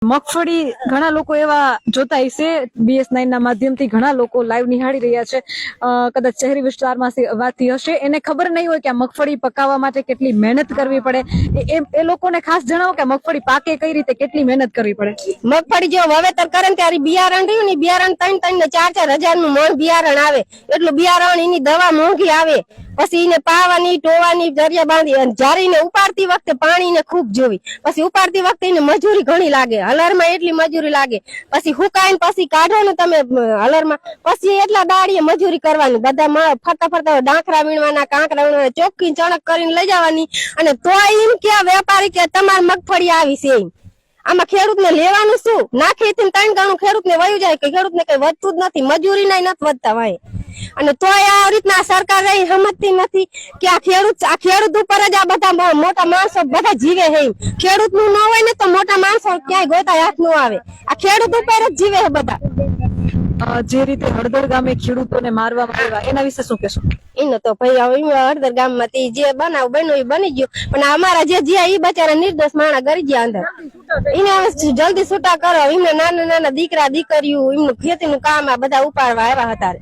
મગફળી ઘણા લોકો એવા જોતા હશે BS9 ના માધ્યમથી ઘણા લોકો લાઈવ નિહાળી રહ્યા છે કદાચ શહેરી વિસ્તારમાં વાતી હશે એને ખબર નહીં હોય કે આ મગફળી પકાવવા માટે કેટલી મહેનત કરવી પડે એ લોકોને ખાસ જણાવો કે મગફળી પાકે કઈ રીતે કેટલી મહેનત કરવી પડે મગફળી જો વાવેતર કરે ને ત્યારે બિયારણ રહ્યું ને બિયારણ 3-3 ને 4-4 હજાર નું મણ બિયારણ આવે એટલું બિયારણ એની દવા મોંઘી આવે પછી એને પાવાની ટોવાની દરિયા બાંધી અને જ્યારે એને ઉપાડતી વખતે પાણી ને ખૂબ જોવી પછી ઉપાડતી વખતે એને મજૂરી ઘણી લાગે હલરમાં એટલી મજૂરી લાગે પછી હુકાઈને પછી કાઢો ને તમે હલરમાં પછી એટલા દાડીએ મજૂરી કરવાની બધા ફરતા ફરતા ડાંખરા વીણવાના કાંકરા વીણવાના ચોખ્ખી ચણક કરીને લઈ જવાની અને તો એમ કે વેપારી કે તમારી મગફળી આવી છે આમાં ખેડૂત ને લેવાનું શું નાખી 3 ગણું ખેડૂત ને વયું જાય કે ખેડૂત ને કઈ વધતું જ નથી મજૂરી ના નથી વધતા વાય અને તોય આ રીતના સરકાર સમજતી નથી કે આ ખેડૂત ઉપર જ આ બધા મોટા માણસો બધા જીવે છે ખેડૂત નું ન હોય ને તો મોટા માણસો ક્યાંય ગોતા હાથ નું આવે આ ખેડૂત ઉપર જ જીવે છે બધા જે રીતે હળદર ગામે ખેડૂતોને મારવામાં આવ્યા એના વિશે શું કહેશો એને તો ભાઈ હવે હળદર ગામ માંથી જે બનાવ બન્યો એ બની ગયો પણ અમારા જે જ્યાં એ બચારા નિર્દોષ માણસ ગરી ગયા અંદર એને જલ્દી છૂટા કરો એમને નાના નાના દીકરા દીકરીઓ એમનું ખેતી નું કામ આ બધા ઉપાડવા આવ્યા હતા